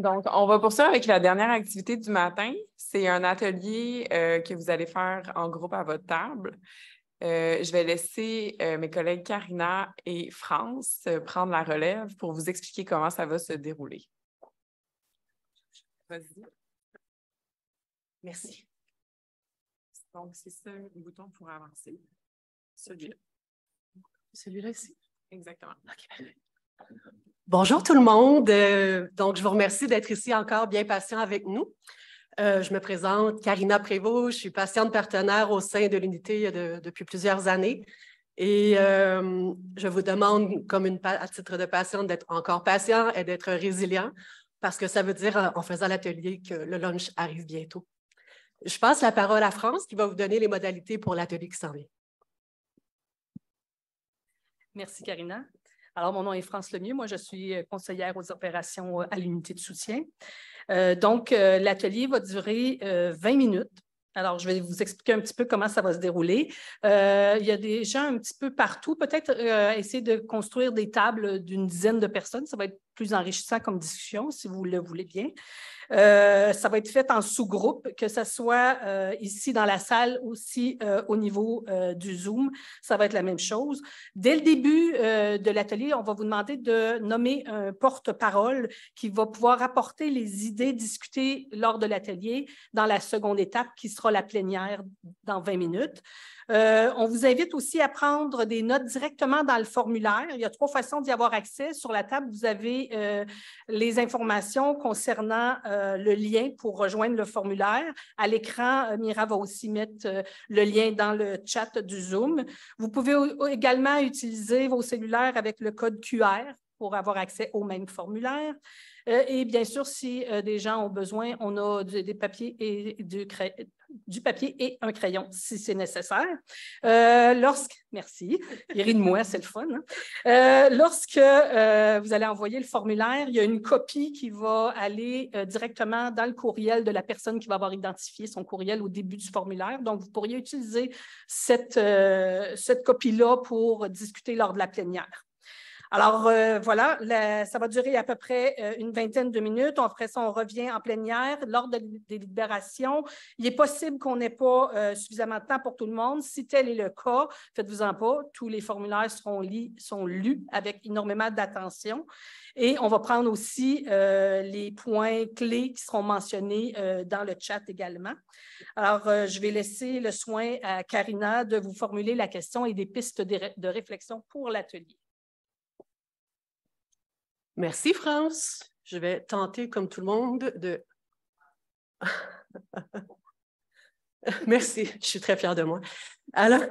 Donc, on va poursuivre avec la dernière activité du matin. C'est un atelier que vous allez faire en groupe à votre table. Je vais laisser mes collègues Karina et France prendre la relève pour vous expliquer comment ça va se dérouler. Vas-y. Merci. Donc, c'est ça le bouton pour avancer. Celui-là. Celui-là ici? Exactement. Okay. Bonjour tout le monde. Donc, je vous remercie d'être ici encore bien patient avec nous. Je me présente, Karina Prévost, je suis patiente partenaire au sein de l'unité depuis plusieurs années. Et je vous demande, à titre de patiente, d'être encore patient et d'être résilient, parce que ça veut dire, en faisant l'atelier, que le lunch arrive bientôt. Je passe la parole à France, qui va vous donner les modalités pour l'atelier qui s'en vient. Merci, Karina. Alors, mon nom est France Lemieux. Moi, je suis conseillère aux opérations à l'unité de soutien. L'atelier va durer 20 minutes. Alors, je vais vous expliquer un petit peu comment ça va se dérouler. Il y a des gens un petit peu partout. Peut-être essayer de construire des tables d'une dizaine de personnes. Ça va être plus enrichissant comme discussion, si vous le voulez bien. Ça va être fait en sous-groupe, que ce soit ici dans la salle, aussi au niveau du Zoom. Ça va être la même chose. Dès le début de l'atelier, on va vous demander de nommer un porte-parole qui va pouvoir apporter les idées discutées lors de l'atelier dans la seconde étape, qui sera la plénière dans 20 minutes. On vous invite aussi à prendre des notes directement dans le formulaire. Il y a 3 façons d'y avoir accès. Sur la table, vous avez les informations concernant le lien pour rejoindre le formulaire. À l'écran, Mira va aussi mettre le lien dans le chat du Zoom. Vous pouvez également utiliser vos cellulaires avec le code QR pour avoir accès au même formulaire. Et bien sûr, si des gens ont besoin, on a des papiers et du papier et un crayon, si c'est nécessaire. Merci, il rit de moi, c'est le fun. Hein? Lorsque vous allez envoyer le formulaire, il y a une copie qui va aller directement dans le courriel de la personne qui va avoir identifié son courriel au début du formulaire. Donc, vous pourriez utiliser cette copie-là pour discuter lors de la plénière. Alors, voilà, ça va durer à peu près une vingtaine de minutes. Après ça, on revient en plénière. Lors des délibérations, il est possible qu'on n'ait pas suffisamment de temps pour tout le monde. Si tel est le cas, faites-vous-en pas. Tous les formulaires sont lus avec énormément d'attention. Et on va prendre aussi les points clés qui seront mentionnés dans le chat également. Alors, je vais laisser le soin à Karina de vous formuler la question et des pistes de réflexion pour l'atelier. Merci, France. Je vais tenter, comme tout le monde, de... Merci, je suis très fière de moi. Alors,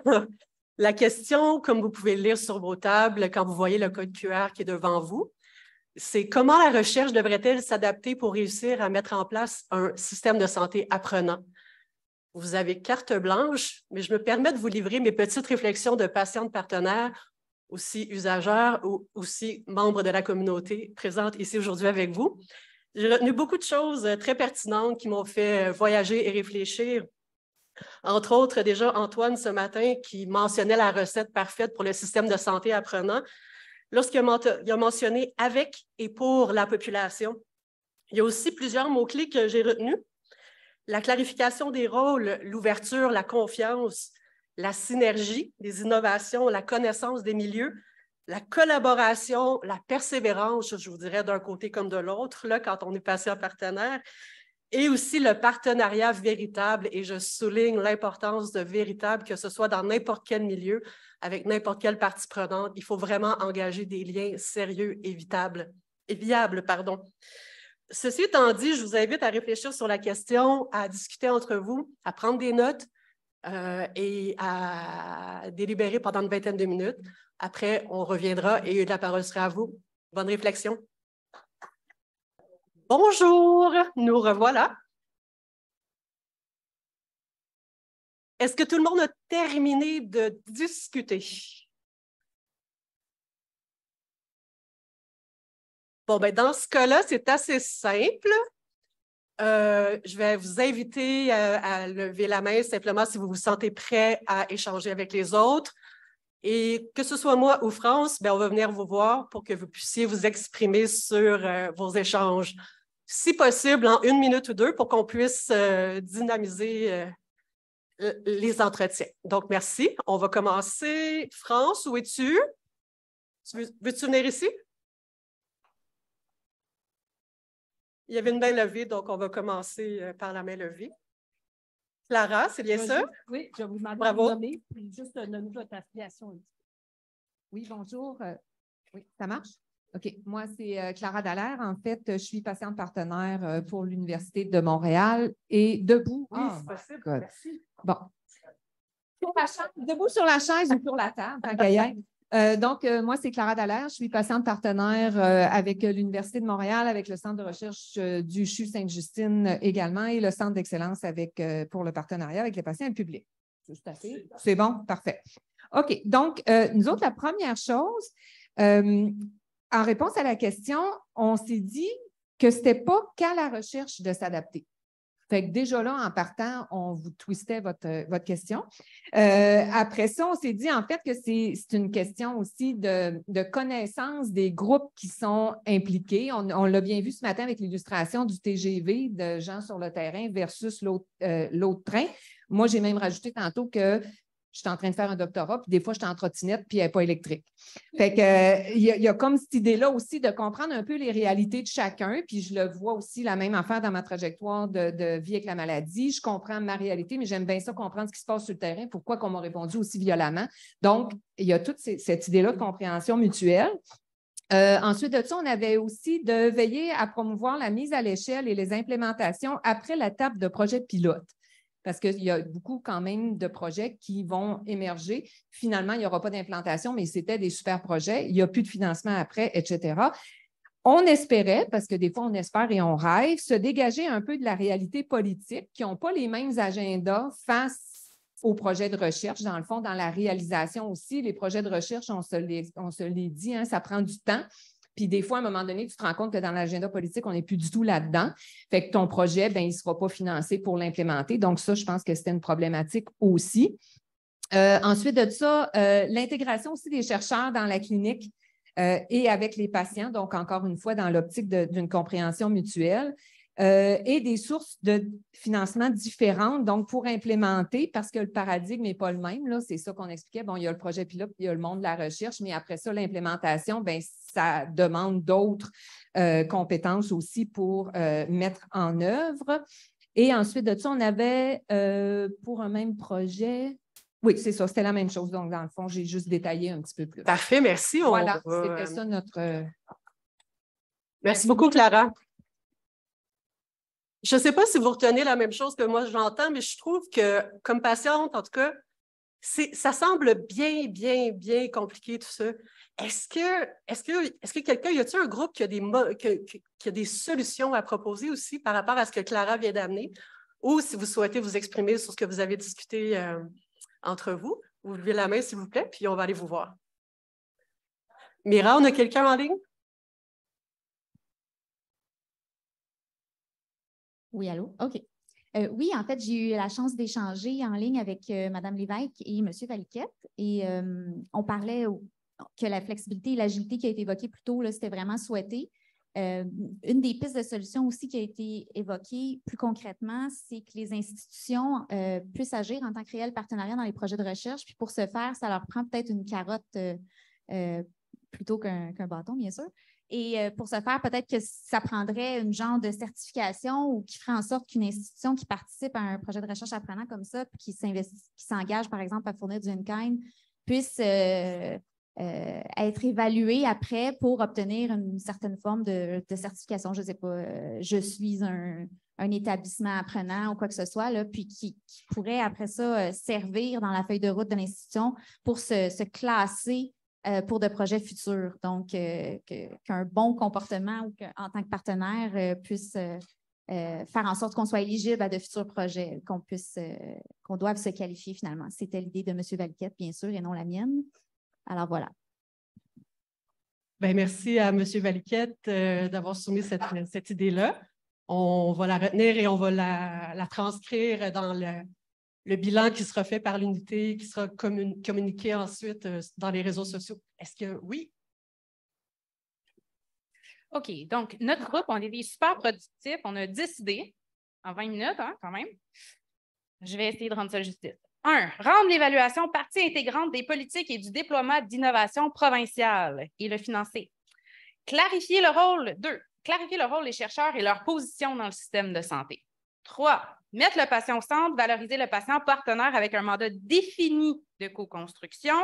la question, comme vous pouvez le lire sur vos tables, quand vous voyez le code QR qui est devant vous, c'est comment la recherche devrait-elle s'adapter pour réussir à mettre en place un système de santé apprenant? Vous avez carte blanche, mais je me permets de vous livrer mes petites réflexions de patiente partenaire, aussi usageurs ou aussi membres de la communauté présente ici aujourd'hui avec vous. J'ai retenu beaucoup de choses très pertinentes qui m'ont fait voyager et réfléchir. Entre autres, déjà Antoine ce matin qui mentionnait la recette parfaite pour le système de santé apprenant. Lorsqu'il a mentionné « avec et pour la population », il y a aussi plusieurs mots-clés que j'ai retenus. La clarification des rôles, l'ouverture, la confiance, la synergie des innovations, la connaissance des milieux, la collaboration, la persévérance, je vous dirais d'un côté comme de l'autre, là, quand on est patient partenaire, et aussi le partenariat véritable, et je souligne l'importance de véritable, que ce soit dans n'importe quel milieu, avec n'importe quelle partie prenante, il faut vraiment engager des liens sérieux et viables. Ceci étant dit, je vous invite à réfléchir sur la question, à discuter entre vous, à prendre des notes, et à délibérer pendant une vingtaine de minutes. Après, on reviendra et la parole sera à vous. Bonne réflexion. Bonjour, nous revoilà. Est-ce que tout le monde a terminé de discuter? Bon, bien, dans ce cas-là, c'est assez simple. Je vais vous inviter à lever la main simplement si vous vous sentez prêt à échanger avec les autres. Et que ce soit moi ou France, bien, on va venir vous voir pour que vous puissiez vous exprimer sur vos échanges. si possible, en 1 minute ou 2 pour qu'on puisse dynamiser les entretiens. Donc, merci. On va commencer. France, où es-tu? Veux-tu venir ici? Il y avait une main levée, donc on va commencer par la main levée. Clara, c'est bien ça? Oui, je vais vous demander Bravo. de nommer, puis juste de nommer votre affiliation. Oui, bonjour. Oui, ça marche? OK. Moi, c'est Clara Dallaire. En fait, je suis patiente partenaire pour l'Université de Montréal et debout. Oui, c'est possible. God. Merci. Bon. Debout sur la chaise ou sur la table, tant qu'à y être. Donc, moi, c'est Clara Dallaire. Je suis patiente partenaire avec l'Université de Montréal, avec le Centre de recherche du CHU Sainte-Justine également et le Centre d'excellence pour le partenariat avec les patients et le public. C'est bon? Parfait. OK. Donc, nous autres, la première chose, en réponse à la question, on s'est dit que ce n'était pas qu'à la recherche de s'adapter. Fait que déjà là, en partant, on vous twistait votre question. Après ça, on s'est dit en fait que c'est une question aussi de connaissance des groupes qui sont impliqués. On l'a bien vu ce matin avec l'illustration du TGV de gens sur le terrain versus l'autre train. Moi, j'ai même rajouté tantôt que je suis en train de faire un doctorat, puis des fois, je suis en trottinette, puis elle n'est pas électrique. Fait que, il y a comme cette idée-là aussi de comprendre un peu les réalités de chacun, puis je le vois aussi la même affaire dans ma trajectoire de vie avec la maladie. Je comprends ma réalité, mais j'aime bien ça comprendre ce qui se passe sur le terrain, pourquoi on m'a répondu aussi violemment. Donc, il y a toute cette idée-là de compréhension mutuelle. Ensuite de ça, on avait aussi de veiller à promouvoir la mise à l'échelle et les implémentations après l'étape de projet pilote. Parce qu'il y a beaucoup quand même de projets qui vont émerger. Finalement, il n'y aura pas d'implantation, mais c'était des super projets. Il n'y a plus de financement après, etc. On espérait, parce que des fois, on espère et on rêve, se dégager un peu de la réalité politique qui n'ont pas les mêmes agendas face aux projets de recherche. Dans le fond, dans la réalisation aussi, les projets de recherche, on se les dit, hein, ça prend du temps. Puis des fois, à un moment donné, tu te rends compte que dans l'agenda politique, on n'est plus du tout là-dedans. Fait que ton projet, il ne sera pas financé pour l'implémenter. Donc ça, je pense que c'était une problématique aussi. Ensuite de ça, l'intégration aussi des chercheurs dans la clinique et avec les patients, donc encore une fois, dans l'optique d'une compréhension mutuelle. Et des sources de financement différentes, donc pour implémenter, parce que le paradigme n'est pas le même, là, c'est ça qu'on expliquait. Bon, il y a le projet pilote, il y a le monde de la recherche, mais après ça, l'implémentation, bien, ça demande d'autres compétences aussi pour mettre en œuvre. Et ensuite de ça, on avait pour un même projet. Oui, c'est ça, c'était la même chose. Donc, dans le fond, j'ai juste détaillé un petit peu plus. Parfait, merci. Voilà, c'était ça notre. Merci beaucoup, Clara. Je ne sais pas si vous retenez la même chose que moi, j'entends, mais je trouve que, comme patiente, en tout cas, ça semble bien compliqué, tout ça. Est-ce que quelqu'un, y a-t-il un groupe qui a des solutions à proposer aussi par rapport à ce que Clara vient d'amener? Ou si vous souhaitez vous exprimer sur ce que vous avez discuté entre vous, vous levez la main, s'il vous plaît, puis on va aller vous voir. Mira, on a quelqu'un en ligne? Oui, allô? OK. Oui, en fait, j'ai eu la chance d'échanger en ligne avec Mme Lévesque et M. Valiquette. Et on parlait que la flexibilité et l'agilité qui a été évoquée plus tôt, c'était vraiment souhaité. Une des pistes de solution aussi qui a été évoquée plus concrètement, c'est que les institutions puissent agir en tant que réel partenariat dans les projets de recherche. Puis pour ce faire, ça leur prend peut-être une carotte plutôt qu'un bâton, bien sûr. Et pour ce faire, peut-être que ça prendrait une genre de certification ou qui ferait en sorte qu'une institution qui participe à un projet de recherche apprenant comme ça, puis qui s'engage, par exemple, à fournir du in-kind, puisse être évaluée après pour obtenir une certaine forme de certification. Je ne sais pas, je suis un établissement apprenant ou quoi que ce soit, là, puis qui pourrait après ça servir dans la feuille de route de l'institution pour se classer pour de projets futurs. Donc, qu'un bon comportement ou en tant que partenaire puisse faire en sorte qu'on soit éligible à de futurs projets, qu'on doive se qualifier finalement. C'était l'idée de M. Valiquette, bien sûr, et non la mienne. Alors, voilà. Bien, merci à M. Valiquette d'avoir soumis cette idée-là. On va la retenir et on va la transcrire dans le bilan qui sera fait par l'unité, qui sera communiqué ensuite dans les réseaux sociaux. Est-ce que oui? OK, donc notre groupe, on est super productifs. On a 10 idées en 20 minutes, hein, quand même. Je vais essayer de rendre ça justice. 1. Rendre l'évaluation partie intégrante des politiques et du déploiement d'innovation provinciale et le financer. Clarifier le rôle. 2. Clarifier le rôle des chercheurs et leur position dans le système de santé. 3. Mettre le patient au centre, valoriser le patient partenaire avec un mandat défini de co-construction,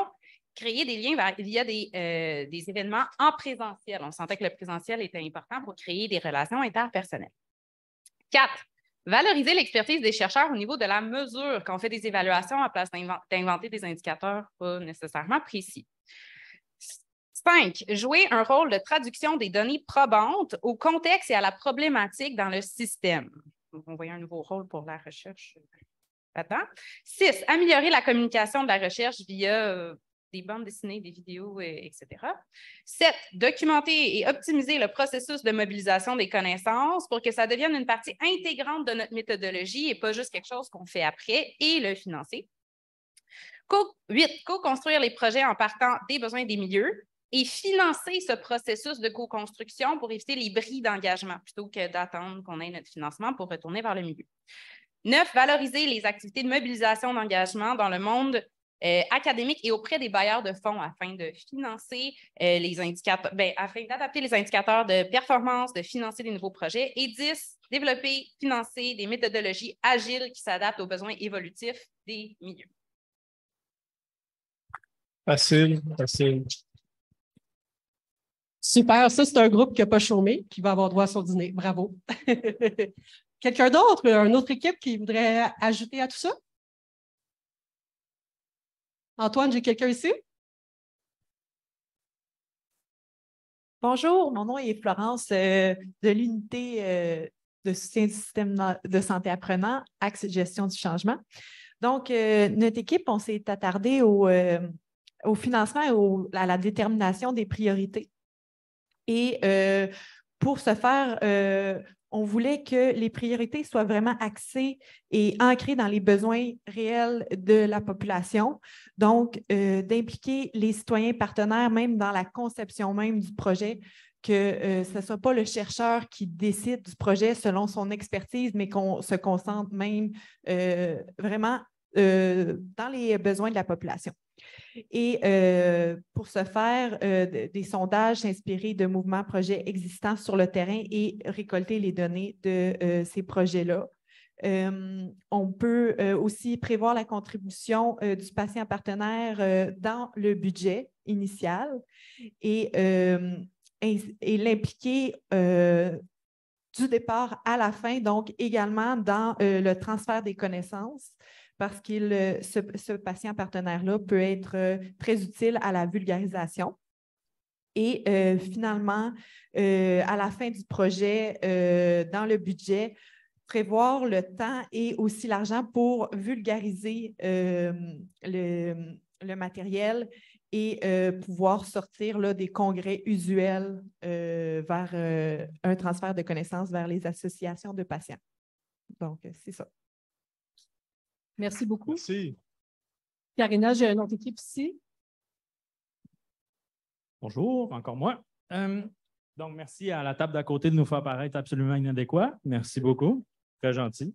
créer des liens via des événements en présentiel. On sentait que le présentiel était important pour créer des relations interpersonnelles. 4. Valoriser l'expertise des chercheurs au niveau de la mesure quand on fait des évaluations à place d'inventer des indicateurs pas nécessairement précis. 5. Jouer un rôle de traduction des données probantes au contexte et à la problématique dans le système. On voit un nouveau rôle pour la recherche là-dedans. 6. Améliorer la communication de la recherche via des bandes dessinées, des vidéos, etc. 7. Documenter et optimiser le processus de mobilisation des connaissances pour que ça devienne une partie intégrante de notre méthodologie et pas juste quelque chose qu'on fait après, et le financer. 8. Co-construire les projets en partant des besoins des milieux et financer ce processus de co-construction pour éviter les bris d'engagement plutôt que d'attendre qu'on ait notre financement pour retourner vers le milieu. 9. Valoriser les activités de mobilisation d'engagement dans le monde académique et auprès des bailleurs de fonds afin de financer les indicateurs, afin d'adapter les indicateurs de performance, de financer des nouveaux projets. Et 10. Développer, financer des méthodologies agiles qui s'adaptent aux besoins évolutifs des milieux. Facile, facile. Super, ça, c'est un groupe qui n'a pas chômé, qui va avoir droit à son dîner. Bravo. Quelqu'un d'autre, une autre équipe qui voudrait ajouter à tout ça? Antoine, j'ai quelqu'un ici? Bonjour, mon nom est Florence de l'unité de soutien du système de santé apprenant, axe gestion du changement. Donc, notre équipe, on s'est attardé au financement et à la détermination des priorités. Et pour ce faire, on voulait que les priorités soient vraiment axées et ancrées dans les besoins réels de la population. Donc, d'impliquer les citoyens partenaires, même dans la conception même du projet, que ce ne soit pas le chercheur qui décide du projet selon son expertise, mais qu'on se concentre même vraiment dans les besoins de la population. Et pour ce faire, des sondages s'inspirer de mouvements projets existants sur le terrain et récolter les données de ces projets-là. On peut aussi prévoir la contribution du patient partenaire dans le budget initial et l'impliquer du départ à la fin, donc également dans le transfert des connaissances, parce que ce patient partenaire-là peut être très utile à la vulgarisation. Et finalement, à la fin du projet, dans le budget, prévoir le temps et aussi l'argent pour vulgariser le matériel et pouvoir sortir là, des congrès usuels vers un transfert de connaissances vers les associations de patients. Donc, c'est ça. Merci beaucoup. Merci. Karina, j'ai une autre équipe ici. Bonjour, encore moi. Donc, merci à la table d'à côté de nous faire paraître absolument inadéquat. Merci beaucoup. Très gentil.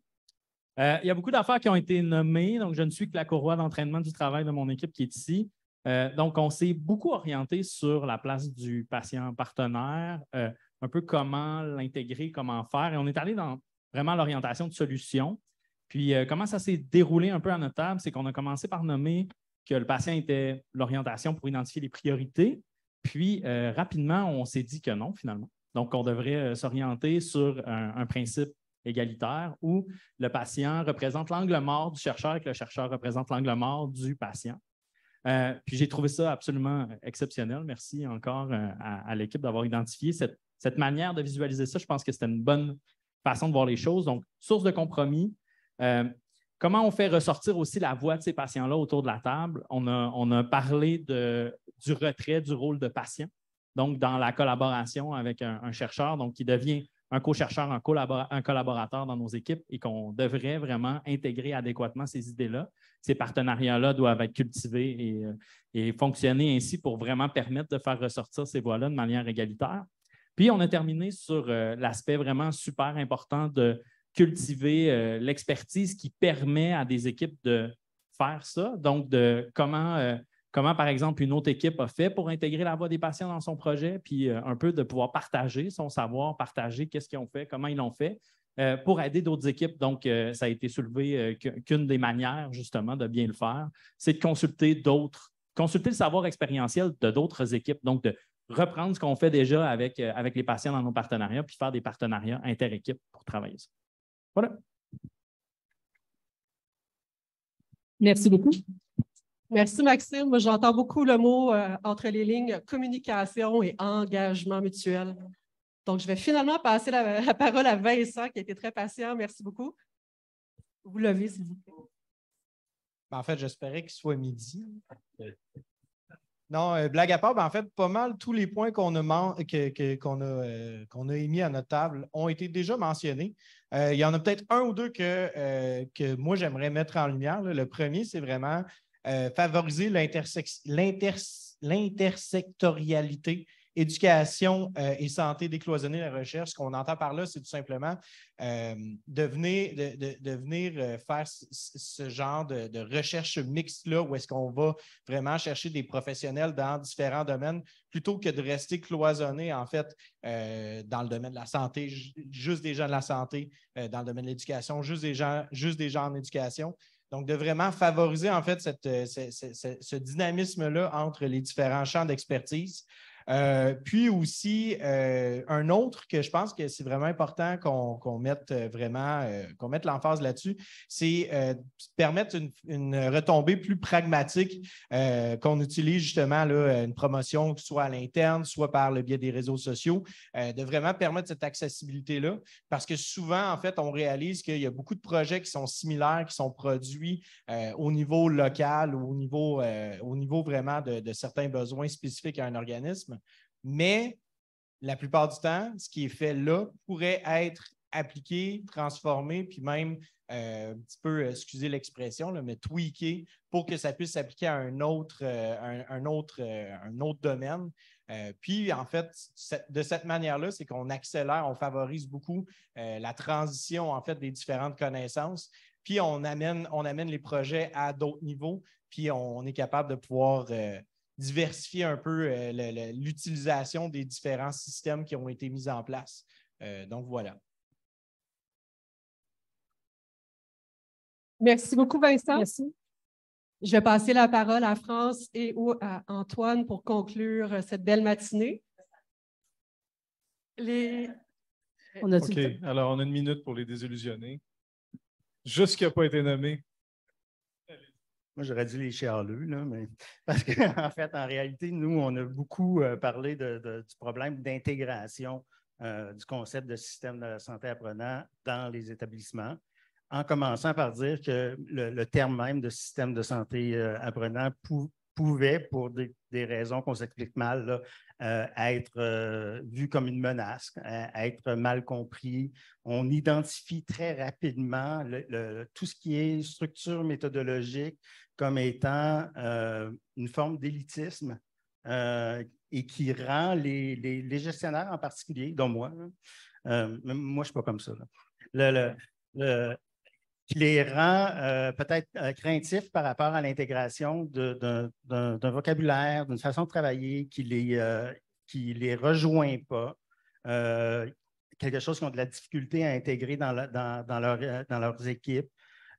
Il y a beaucoup d'affaires qui ont été nommées, donc je ne suis que la courroie d'entraînement du travail de mon équipe qui est ici. Donc, on s'est beaucoup orienté sur la place du patient partenaire, un peu comment l'intégrer, comment faire. Et on est allé dans vraiment l'orientation de solutions. Puis, comment ça s'est déroulé un peu à notre table, c'est qu'on a commencé par nommer que le patient était l'orientation pour identifier les priorités. Puis, rapidement, on s'est dit que non, finalement. Donc, on devrait s'orienter sur un principe égalitaire où le patient représente l'angle mort du chercheur et que le chercheur représente l'angle mort du patient. Puis, j'ai trouvé ça absolument exceptionnel. Merci encore à l'équipe d'avoir identifié cette manière de visualiser ça. Je pense que c'était une bonne façon de voir les choses. Donc, source de compromis. Comment on fait ressortir aussi la voix de ces patients-là autour de la table? On a parlé du retrait du rôle de patient, donc dans la collaboration avec un chercheur, donc qui devient un co-chercheur, un collaborateur dans nos équipes et qu'on devrait vraiment intégrer adéquatement ces idées-là. Ces partenariats-là doivent être cultivés et fonctionner ainsi pour vraiment permettre de faire ressortir ces voix-là de manière égalitaire. Puis, on a terminé sur l'aspect vraiment super important de cultiver l'expertise qui permet à des équipes de faire ça. Donc, de comment, par exemple, une autre équipe a fait pour intégrer la voix des patients dans son projet, puis un peu de pouvoir partager son savoir, partager qu'est-ce qu'ils ont fait, comment ils l'ont fait, pour aider d'autres équipes. Donc, ça a été soulevé qu'une des manières, justement, de bien le faire, c'est de consulter le savoir expérientiel de d'autres équipes. Donc, de reprendre ce qu'on fait déjà avec les patients dans nos partenariats, puis faire des partenariats inter-équipes pour travailler ça. Voilà. Merci beaucoup. Merci, Maxime. Moi, j'entends beaucoup le mot entre les lignes communication et engagement mutuel. Donc, je vais finalement passer la parole à Vincent, qui a été très patient. Merci beaucoup. Vous levez, s'il vous plaît. En fait, j'espérais qu'il soit midi. Non, blague à part, en fait, pas mal tous les points qu'on a émis à notre table ont été déjà mentionnés. Il y en a peut-être un ou deux que moi, j'aimerais mettre en lumière. Le premier, c'est vraiment favoriser l'intersectorialité, éducation et santé, décloisonner la recherche. Ce qu'on entend par là, c'est tout simplement de venir faire ce genre de recherche mixte-là, où est-ce qu'on va vraiment chercher des professionnels dans différents domaines, plutôt que de rester cloisonné, en fait, dans le domaine de la santé, juste des gens de la santé, dans le domaine de l'éducation, juste des gens en éducation. Donc, de vraiment favoriser, en fait, ce dynamisme-là entre les différents champs d'expertise. Puis aussi, un autre que je pense que c'est vraiment important qu'on mette l'emphase là-dessus, c'est permettre une retombée plus pragmatique, qu'on utilise justement là, une promotion soit à l'interne, soit par le biais des réseaux sociaux, de vraiment permettre cette accessibilité-là, parce que souvent, en fait, on réalise qu'il y a beaucoup de projets qui sont similaires, qui sont produits au niveau local ou au niveau vraiment de certains besoins spécifiques à un organisme. Mais la plupart du temps, ce qui est fait là pourrait être appliqué, transformé, puis même un petit peu, excusez l'expression, là, mais tweaké pour que ça puisse s'appliquer à un autre domaine. Puis, en fait, de cette manière-là, c'est qu'on accélère, on favorise beaucoup la transition, en fait, des différentes connaissances. Puis, on amène les projets à d'autres niveaux, puis on est capable de pouvoir diversifier un peu l'utilisation des différents systèmes qui ont été mis en place. Donc, voilà. Merci beaucoup, Vincent. Merci. Je vais passer la parole à France et à Antoine pour conclure cette belle matinée. OK, alors on a 1 minute pour les désillusionner. Juste ce qui n'a pas été nommé. Moi, j'aurais dit les chialeux, là, mais parce qu'en fait, en réalité, nous, on a beaucoup parlé du problème d'intégration du concept de système de santé apprenant dans les établissements, en commençant par dire que le terme même de système de santé apprenant pouvait, pour des raisons qu'on s'explique mal, là, être vu comme une menace, être mal compris. On identifie très rapidement tout ce qui est structure méthodologique comme étant une forme d'élitisme et qui rend les gestionnaires en particulier, dont moi, moi je ne suis pas comme ça, qui les rend peut-être craintifs par rapport à l'intégration d'un vocabulaire, d'une façon de travailler qui les rejoint pas, quelque chose qu'ils ont de la difficulté à intégrer dans leurs équipes.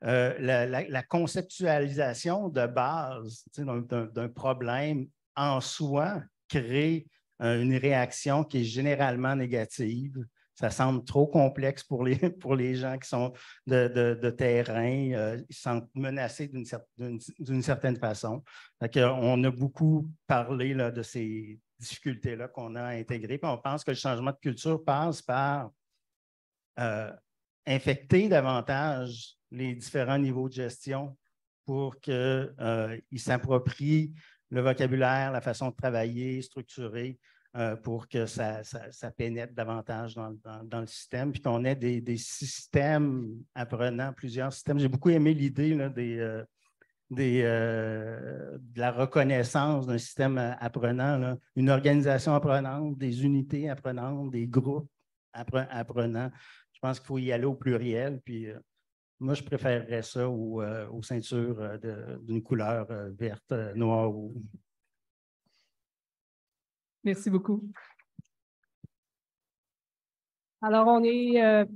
La conceptualisation de base d'un problème en soi crée une réaction qui est généralement négative. Ça semble trop complexe pour les gens qui sont de terrain. Ils se sentent menacés d'une certaine façon. On a beaucoup parlé là, de ces difficultés-là qu'on a à intégrer. Puis on pense que le changement de culture passe par infecter davantage les différents niveaux de gestion pour qu'ils s'approprient le vocabulaire, la façon de travailler, structurer, pour que ça pénètre davantage dans le système, puis qu'on ait des systèmes apprenants, plusieurs systèmes. J'ai beaucoup aimé l'idée de la reconnaissance d'un système apprenant, là, une organisation apprenante, des unités apprenantes, des groupes apprenants. Je pense qu'il faut y aller au pluriel. Puis, moi, je préférerais ça aux ceintures d'une couleur verte, noire. Merci beaucoup. Alors, on est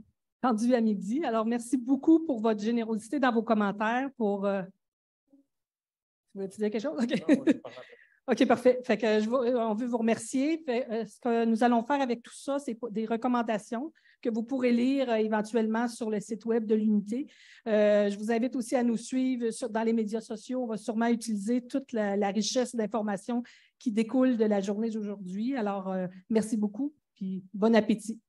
rendu à midi. Alors, merci beaucoup pour votre générosité dans vos commentaires. Tu veux dire quelque chose? OK. OK, parfait. Fait que on veut vous remercier. Ce que nous allons faire avec tout ça, c'est des recommandations que vous pourrez lire éventuellement sur le site web de l'unité. Je vous invite aussi à nous suivre dans les médias sociaux. On va sûrement utiliser toute la richesse d'informations qui découle de la journée d'aujourd'hui. Alors, merci beaucoup, puis bon appétit.